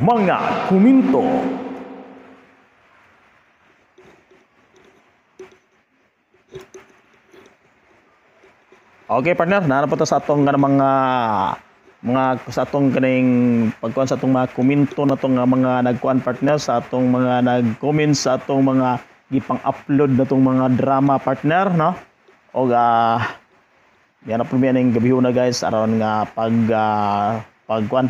mga komento. Okay partner, naara po to sa atong mga sa atong kaning pagkuan sa atong mga komento na tong mga nagkuan partner sa atong mga nag-comment sa atong mga gipang-upload na tong mga drama partner no. Og yan na po ning gabi na guys aron nga pagkuan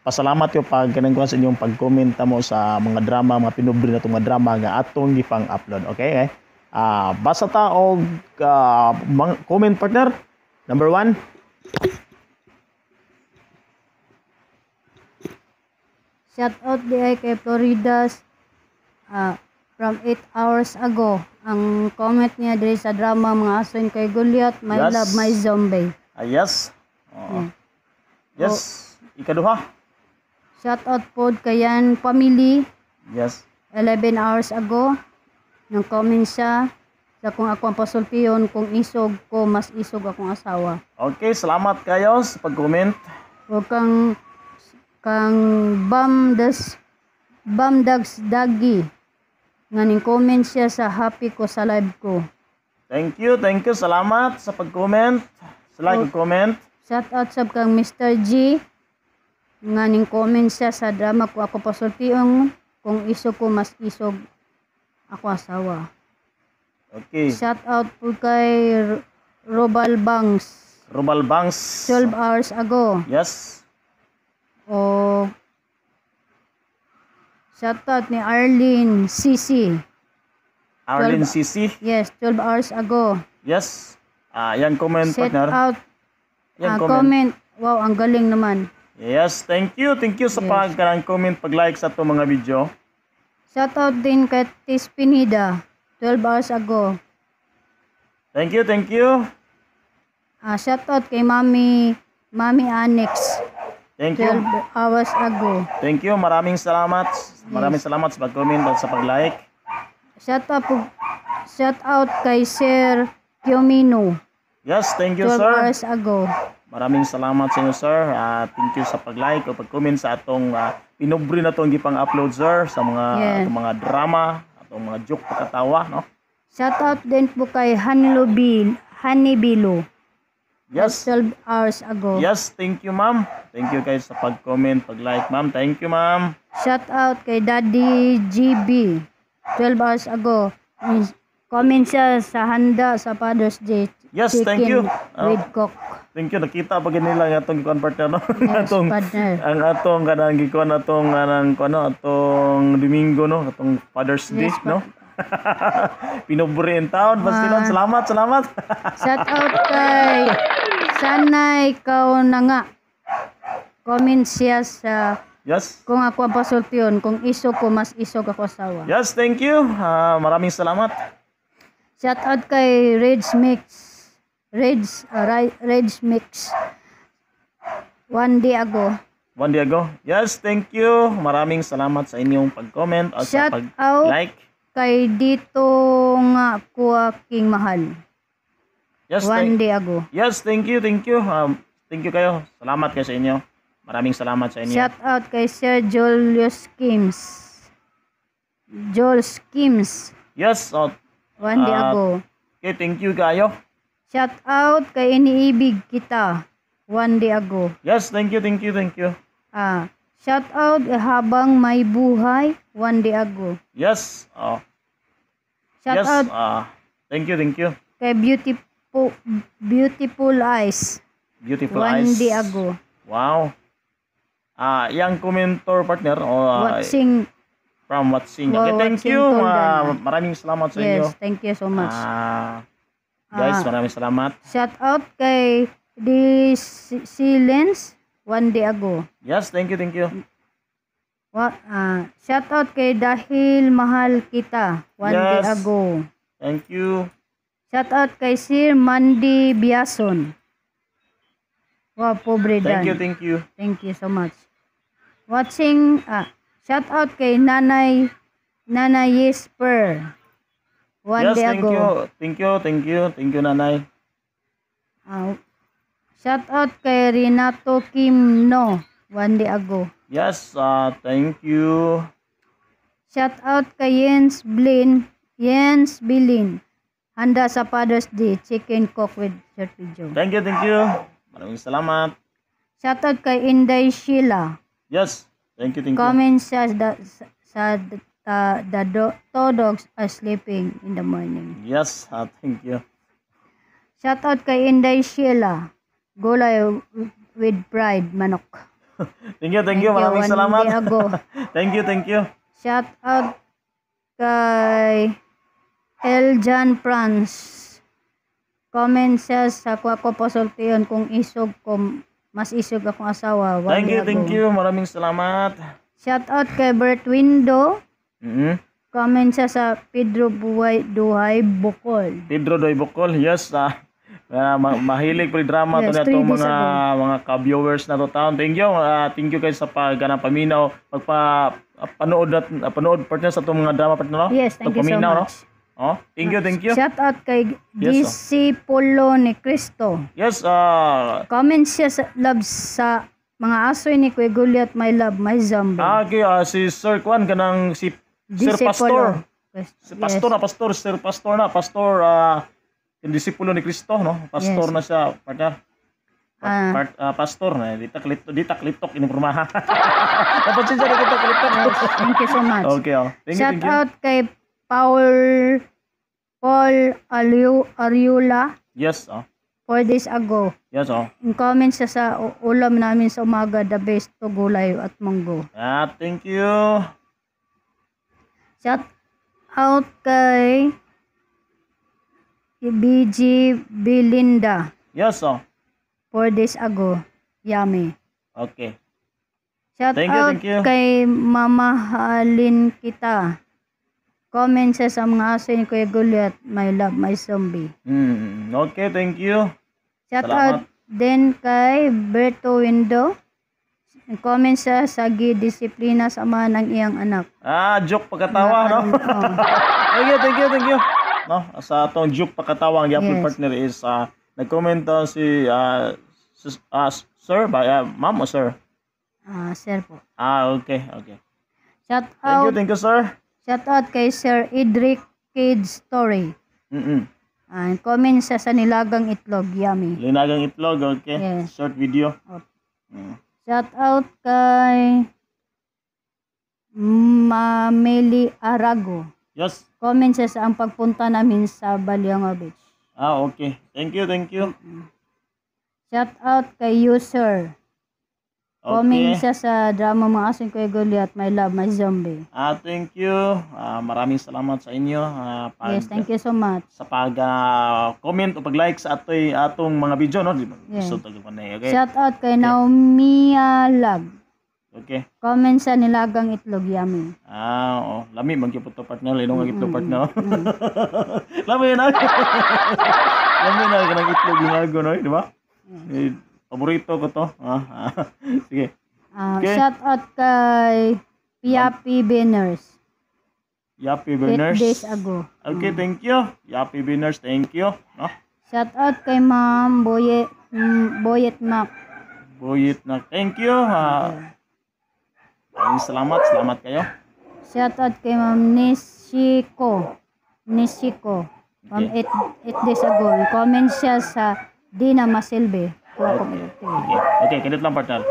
pasalamat yo pag kanang kuan sa inyong pag-comment mo sa mga drama, mga pinubri na tong mga drama nga atong gipang-upload. Okay? Basa ta og comment partner. Number 1. Shout out di ay kay Floridas from 8 hours ago. Ang comment niya diri sa drama mga asoy kay Goliath, My Yes. Love, My Zombie. Yes. Oo. Yes. Ikaduha. Shout out po kayan family Yes. 11 hours ago. Nang comment siya sa kung ako ang pasulpiyon kung isog ko mas isog akong asawa. Okay, salamat kayo sa pag-comment. O kang bamdags dagi nga ning comment siya sa happy ko sa live ko. Thank you. Salamat sa pag-comment. Sa like comment. Shout out sab kang Mr. G nga ning comment siya sa drama ko ako pasulpiyon kung isog ko mas isog ako asawa. Okay. Shout out po kay Robal Banks Rubal Banks. 12 hours ago. Yes. O shout out ni Arlene CC. Arlene CC. Yes, 12 hours ago. Yes. Yan comment Shout partner. out Yan comment. Wow, ang galing naman. Yes, thank you sa Yes. pag-comment, pag-like sa itong mga video. Shout out din kay Tis Pinida 12 hours ago. Thank you. Shout out kay Mami Annex Thank you. 12 hours ago. Thank you. Maraming salamat. Maraming salamat sa pag-comment at sa pag-like. Shout out kay Sir Kiomino Yes, thank you 12 sir. hours ago. Maraming salamat sa inyo sir. Thank you sa pag-like o pag-comment sa atong pinubri na itong gipang-upload sir sa mga Yeah. atong mga drama, atong mga joke pagkatawa, no? Shout out din po kay Honeybilo Yes. 12 hours ago. Yes, thank you ma'am. Thank you guys sa pag-comment, pag-like ma'am. Thank you ma'am. Shout out kay Daddy GB 12 hours ago. Comment siya sa handa sa Father's Day. Yes, thank Chicken you. with coke. Thank you. Nakita pa nila nga atong gikuan partner no. Yes, partner. Ang atong kanang gikuan atong atong Domingo no, atong Father's Day Yes, no. Pinuburi in town. Bastilan, salamat. Shout out kay Sanay Ikaw na nga. Comment siya sa Yes. kung ako ang pasultiyon, kung isog ko mas isog ako asawa. Yes, thank you. Maraming salamat. Shout out kay Reg Mix 1 day ago. Juan Diego. Yes, thank you. Maraming salamat sa inyong pag-comment at sa Shout out pag-like. kay dito nga kuha king mahal. Yes, 1 day ago. Yes, thank you. Thank you kayo. Salamat kayo sa inyo. Maraming salamat sa inyo. Shout out kay Sir Julius Skims. Yes, 1 day ago. okay, thank you kayo. Shout out kay iniibig kita 1 day ago. Yes, thank you. Shout out habang may buhay 1 day ago. Yes. Shout yes. out Thank you. kay Beautiful Eyes Beautiful 1 eyes. day ago. Wow. Yang commentor partner Watching. from watching. Wow, Okay, thank watching you. Tondan. Maraming salamat sa inyo. Yes, thank you so much. Guys, maraming salamat. Shout out kay The Silence 1 day ago. Yes, thank you. Shout out kay Dahil Mahal Kita 1 day Yes. ago. Thank you. Shout out kay Sir Mandy Biason. Wow, pobre Dan. Thank you. Thank you so much. Watching, shout out kay Nanay Jesper 1 Yes, day thank ago. you. Thank you, nanay. Shout out kay Renato Kim No 1 day ago. Yes, thank you. Shout out kay Jens Bilin. Handa sa Father's Day, chicken cook with Church Joe. Thank you, thank you. Maraming salamat. Shout out kay Inday Sheila. Yes, thank you, thank you. Comment says two dogs are sleeping in the morning. Yes, thank you. Shout out kay Inday Sheila. Gulay with pride, manok. Thank you. Maraming one salamat. day ago. Thank you. Shout out kay Eljan France. Comment siya sa kuha ko pasultiyon kung isog ko, mas isog akong asawa. Thank you. Maraming salamat. Shout out kay Bert Window. Comment siya sa Pedro Duhay Bukol. Pedro Doy Bukol, yes. Mahilig po yung drama Yes, to na 3 itong days mga ka-viewers na to taon. Thank you guys sa pagganang paminaw, panood partner sa itong mga drama partner, no? Yes, thank you so Paminaw, much. No? Oh, thank you. Shout out kay Yes, Disipulo ni Cristo. Yes, Comment siya sa love sa mga asoy ni Kuya Goliath, my love, my zombie. okay, si Sir Kwan kanang si Sir Pastor. Si Pastor, Sir Pastor yung disipulo ni Cristo, no? Pastor Yes. na siya, partner. Pastor na, di taklitok inimpormahan. Napansin siya na kita klitok. Yes, thank you so much. Okay, thank Shout you. out kay Paul Ariula Yes, 4 days ago. yes, In comments siya sa ulam namin sa umaga, the best to gulay at munggo. thank you. Shout out kay BG Belinda Yes, 4 days ago. Yummy. okay. Shout Thank out you. kay Mamahalin Kita. Comment siya sa mga aso ni Kuya Goliath, my love, my zombie. Okay, thank you. Shout Salamat. out din kay Berto Window. Comment siya sa disiplina sa mga ng iyang anak. Joke pagkatawa, no? Thank you. No, sa atong joke pagkatawa ang yapon Yes. partner is nag-comment si sir ba ma'am o sir? Sir po. Okay. Shout Thank you, sir. Shout out kay Sir Idric Kids Story. Comment siya sa nilagang itlog, yummy. Linagang itlog, okay. Yes. Short video. Shout out kay Mameli Arago. Yes. Comment siya sa ang pagpunta namin sa Balianga Beach. Okay. Thank you. Shout out kay user. Comment Okay. siya sa drama mga aso ni Kuya Goliath, my love, my zombie. Thank you. Maraming salamat sa inyo. Yes, thank you so much. Sa pag-comment o pag-like sa atong mga video, no? Yes. So, okay. Shout out kay Naumia Lag. Okay. Comment sa nilagang itlog, yummy. Lami magyapot to partner, linong itlog partner. Lami na. Lami na kanang itlog linago, no, di ba? Paborito ko to. Sige. Okay. Shout out kay Piapi Banners. Yappy 8 Banners. days ago. Okay, thank you. Yappy Banners, thank you. No? Shout out kay Ma'am Boyet Mac. Buyit na. Thank you. Maraming salamat kayo. Shout out kay Ma'am Nishiko. From Okay. 8 days ago. Comment siya sa Dina Masilbe. Okay, kinit lang partner.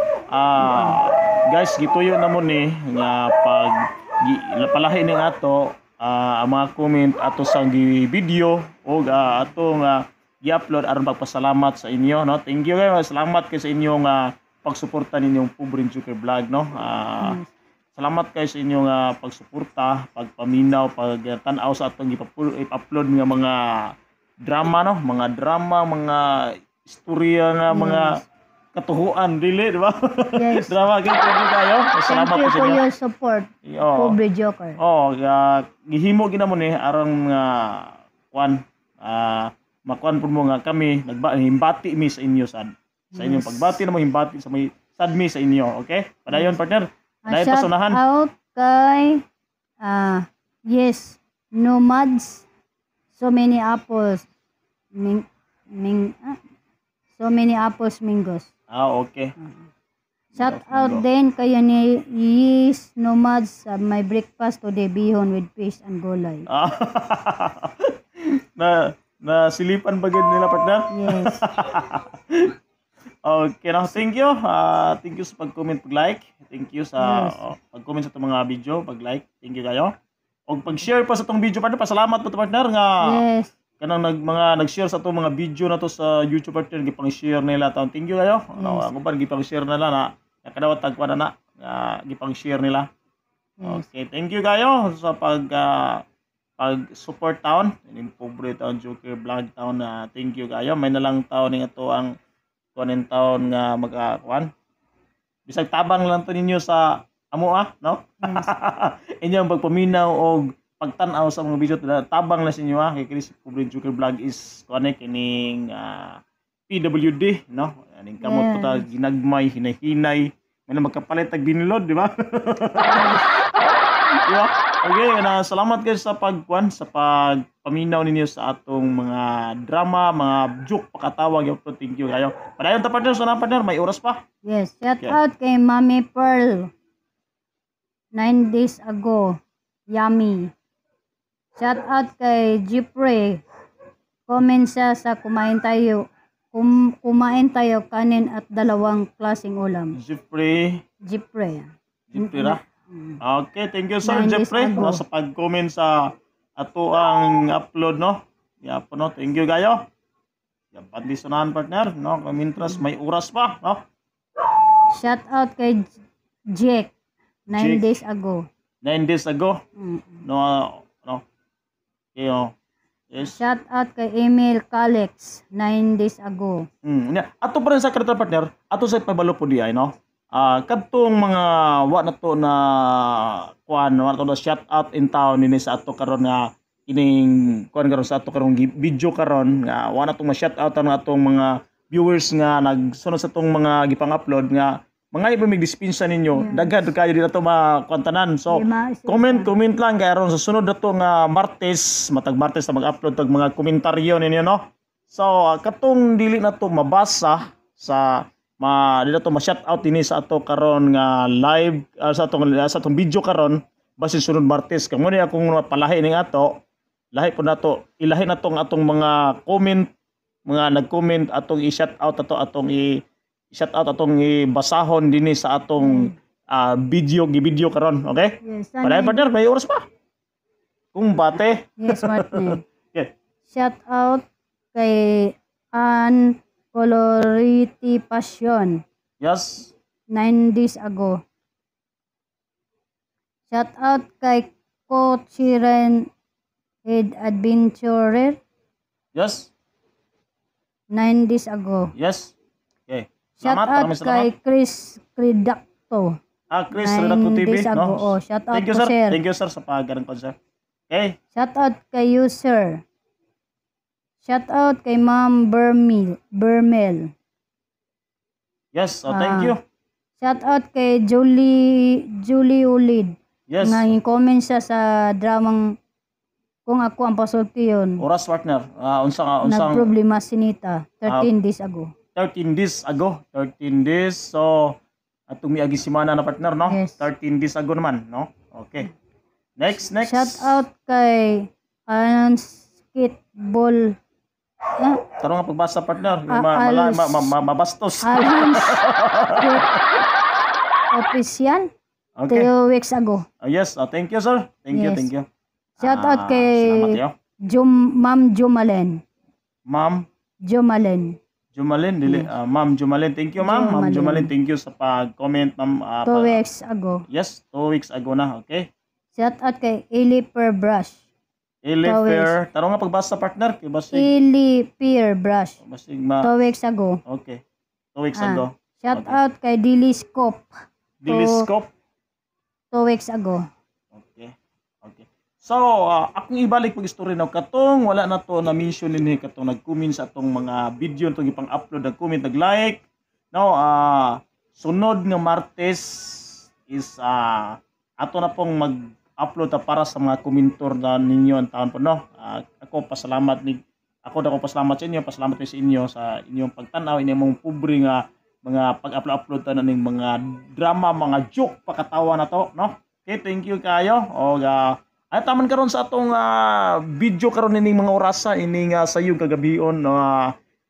Guys, gituyo na mo ni nga pag palahi ning ato ang mga comment ato sa video o atong i-upload aron pagpasalamat sa inyo, no? Thank you guys. Salamat kay sa inyong pagsuporta ninyong Pobreng Joker Vlog, no? Salamat kayo sa inyong pagsuporta, pagpaminaw, pagtanaw sa atong i-upload nga mga drama, no? Mga istorya nga mga katuhuan dili, di ba? Yes. Drama kay kayo. Salamat Thank you po sa for inyo. your support. Pobre Joker. Gihimo ginamo ni aron nga makuan po mo nga kami himbati mi sa inyo sa inyong pagbati na mo himbati sa may sadmi sa inyo, okay? Padayon partner. Padayon Shout pasunahan. out kay yes, Nomads. So many apples. So many apples, mingos. Okay. Shout out din kayo ni Yis Nomads sa my breakfast today bihon with fish and gulay. Na silipan ba gid nila partner? Yes. Okay na, thank you. Thank you sa pag-comment, pag-like. Thank you sa pag-comment sa itong mga video, pag-like. Thank you kayo. O pag-share pa sa itong video partner, pasalamat po partner nga Yes. kanang nag-share sa itong mga video na to sa YouTube partner, gipang-share nila taon. Thank you kayo. Ako pa gipang-share nila na kadawat tagwa na gipang-share nila. Yes. Okay, thank you kayo sa pag-support taon. Ining pobre taon, Joker Vlog taon na thank you kayo. May nalang taon nga to ang kuanin taon nga magkakuan. Bisag tabang lang to ninyo sa amo no? Yes. Inyong pagpaminaw o pagtan-aw sa mga video tabang na sa inyo kay Chris pobre Joker Vlog is kuan kining PWD no? Aning kamot po ta ginagmay, hinay-hinay. May na magkapalit tag binilod, di ba? Di ba? Okay, salamat guys sa pagpaminaw ninyo sa atong mga drama, mga joke pakatawag yung thank you kayo. Padayon ta partner, sana partner, may oras pa. Yes, shout out kay Mami Pearl. 9 days ago. Yummy. Shout out kay Jeffrey. Comment siya sa kumain tayo kanin at dalawang klaseng ulam. Jeffrey ra. Okay, thank you sir Jeffrey sa pag-comment sa ato ang upload no. Po no, thank you kayo. Yan pandisunan partner no, kamintras may oras pa no. Shout out kay Jake 9 days ago. 9 days ago. No. Okay, yes. Shout out kay Emil Calex 9 days ago. Ato pa rin sa secretary partner, ato sa pabalo po di ay no. Kadtong mga wa na to na kuan wa na to na shout out in town ini sa ato karon nga ining kuan karon sa ato karon video karon nga wa na tong ma-shout out ang atong mga viewers nga nagsunod sa tong mga gipang-upload nga mga ibig dispensa ninyo daghan kayo dito makontanan. So comment lang kay aron sa sunod nato nga Martes na mag-upload tag mga komentaryo ninyo no. So katong dili na to mabasa sa dito ma-shout out ini sa ato karon nga live sa atong video karon basin sunod Martes kamo ni akong palahi ning ato lahi po nato ilahi nato ang atong mga comment mga nag-comment atong i-shout out atong i-shout out atong ibasahon dinhi sa atong video karon, okay? Yes. Partner, may oras pa. Kung bate. Yes, partner. Okay. Shout out kay Ann Coloriti Passion. Yes. 9 days ago. Shout out kay Cochiren Head Adventurer. Yes. 9 days ago. Yes. Okay. Shout out kay Chris Credacto. Chris Credacto TV, no? Oh, shout out Thank you, po, sir. Thank you, sir, sa paggarang ko, sir. Okay. Shout out kay you, sir. Shout out kay Ma'am Bermel. Yes, thank you. Shout out kay Julie Ulid. Yes. Nga comment siya sa dramang kung ako ang pasultiyon. Oras partner. Unsang Nagproblema si Nita 13 days ago. 13 days ago. 13 days. So atong miagi semana na partner, no? Yes. 13 days ago naman, no? Okay. Next. Shout out kay Basketball. Taro nga pagbasa partner, mabastos. Official. Okay. 2 weeks ago. Yes, thank you sir. Thank Yes. you. Shout out kay Salamat yo. Ma'am Jumalen. Ma'am Jumalen. dili. Ma'am Jumalin, thank you ma'am. Ma'am Jumalin, thank you sa pag-comment ma'am. 2 weeks ago. Yes, 2 weeks ago na, okay. Shout out kay Eli Perbrush. Elifer, taro nga pagbasa partner, kay basig. Eli Perbrush. Basig 2 weeks ago. Okay. 2 weeks ago. Shout out kay Diliscope. Diliscope. 2 weeks ago. Okay. So, akong ibalik pag story na katong wala na to na mention ni katong nag-comment sa atong mga video itong ipang-upload, nag-comment, nag-like. No, sunod nga Martes is ato na pong mag-upload para sa mga komentor na ninyo ang taon po, no. Ako pasalamat sa inyo, pasalamat sa inyo sa inyong pagtanaw, inyong pobre nga mga pag-upload ta na ning mga drama, mga joke pakatawa na to, no? Okay, thank you kayo. O ay taman karon sa atong video karon ining mga orasa ining sayong kagabion no.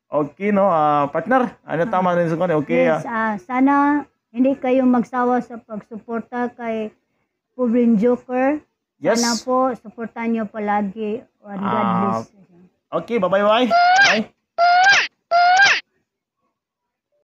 Okay no, partner. Ano tama rin sa kanya? Okay. Yes, sana hindi kayo magsawa sa pagsuporta kay Pobreng Joker. Yes. Sana po, suportahan nyo palagi. And God Ah, bless. Okay, bye-bye. Bye.